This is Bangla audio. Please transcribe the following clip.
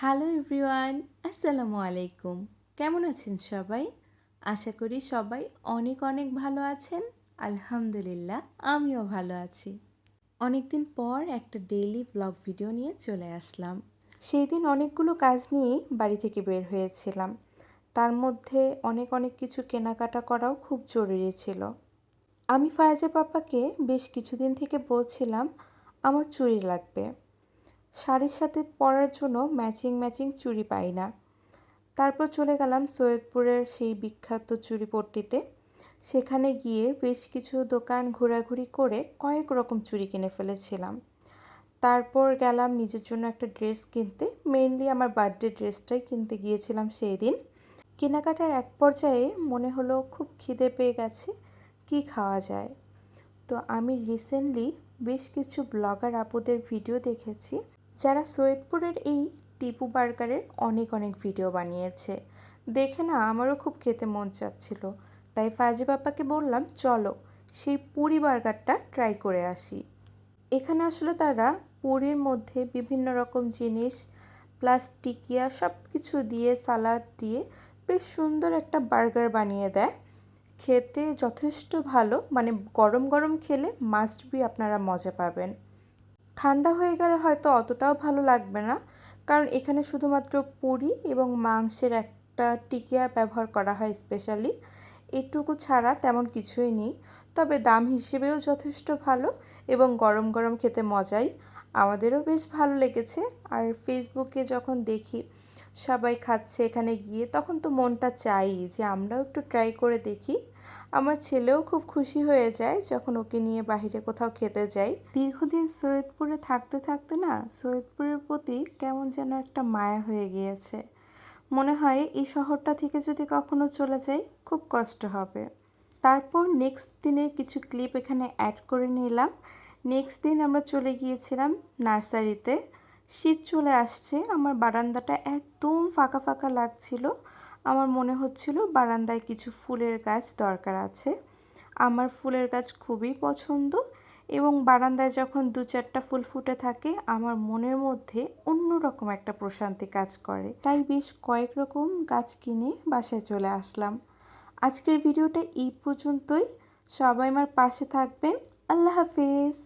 হ্যালো এভরিওয়ান, আসসালামু আলাইকুম। কেমন আছেন সবাই? আশা করি সবাই অনেক অনেক ভালো আছেন। আলহামদুলিল্লাহ, আমিও ভালো আছি। অনেকদিন পর একটা ডেইলি ব্লগ ভিডিও নিয়ে চলে আসলাম। সেই দিন অনেকগুলো কাজ নিয়েই বাড়ি থেকে বের হয়েছিলাম। তার মধ্যে অনেক অনেক কিছু কেনাকাটা করাও খুব জরুরি ছিল। আমি ফায়াজা পাপাকে বেশ কিছুদিন থেকে বলছিলাম আমার চুড়ি লাগবে। শাড়ির সাথে পরার জন্য ম্যাচিং ম্যাচিং চুড়ি পাই না। তারপর চলে গেলাম সৈয়দপুরের সেই বিখ্যাত চুড়িপট্টিতে। সেখানে গিয়ে বেশ কিছু দোকান ঘোরাঘুরি করে কয়েক রকম চুড়ি কিনে ফেলেছিলাম। তারপর গেলাম নিজের জন্য একটা ড্রেস কিনতে। মেইনলি আমার বার্থডে ড্রেসটাই কিনতে গিয়েছিলাম সেই দিন। কেনাকাটার এক পর্যায়ে মনে হলো খুব খিদে পেয়ে গেছে, কি খাওয়া যায়। তো আমি রিসেন্টলি বেশ কিছু ব্লগার আপুদের ভিডিও দেখেছি যারা সৈয়দপুরের এই টিপু বার্গারের অনেক অনেক ভিডিও বানিয়েছে। দেখে না আমারও খুব খেতে মন চাচ্ছিল। তাই ফাজি পাপাকে বললাম চলো সেই পুরি বার্গারটা ট্রাই করে আসি। এখানে আসলে তারা পুরির মধ্যে বিভিন্ন রকম জিনিস প্লাস টিকিয়া সব কিছু দিয়ে সালাদ দিয়ে বেশ সুন্দর একটা বার্গার বানিয়ে দেয়। খেতে যথেষ্ট ভালো, মানে গরম গরম খেলে মাস্ট বি আপনারা মজা পাবেন। ঠান্ডা হয়ে গেলে হয়তো অতটাও ভালো লাগবে না, কারণ এখানে শুধুমাত্র পুরি এবং মাংসের একটা টিকিয়া ব্যবহার করা হয় স্পেশালি। এটুকু ছাড়া তেমন কিছুই নেই। তবে দাম হিসেবেও যথেষ্ট ভালো এবং গরম গরম খেতে মজাই। আমাদেরও বেশ ভালো লেগেছে। আর ফেসবুকে যখন দেখি সবাই খাচ্ছে এখানে গিয়ে, তখন তো মনটা চাই যে আমরাও একটু ট্রাই করে দেখি। আমার ছেলেও খুব খুশি হয়ে যায় যখন ওকে নিয়ে বাইরে কোথাও খেতে যাই। দীর্ঘদিন সৈয়দপুরে থাকতে থাকতে না সৈয়দপুরের প্রতি কেমন যেন একটা মায়া হয়ে গিয়েছে। মনে হয় এই শহরটা থেকে যদি কখনো চলে যাই খুব কষ্ট হবে। তারপর নেক্সট দিনের কিছু ক্লিপ এখানে অ্যাড করে নিলাম। নেক্সট দিন আমরা চলে গিয়েছিলাম নার্সারিতে। শীত চলে আসছে, আমার বারান্দাটা একদম ফাঁকা ফাঁকা লাগছিল। আমার মনে হচ্ছিল বারান্দায় কিছু ফুলের গাছ দরকার আছে। আমার ফুলের গাছ খুবই পছন্দ এবং বারান্দায় যখন দু চারটা ফুল ফুটে থাকে আমার মনের মধ্যে অন্যরকম একটা প্রশান্তি কাজ করে। তাই বেশ কয়েক রকম গাছ কিনে বাসায় চলে আসলাম। আজকের ভিডিওটা এই পর্যন্তই। সবাই আমার পাশে থাকবেন। আল্লাহ হাফেজ।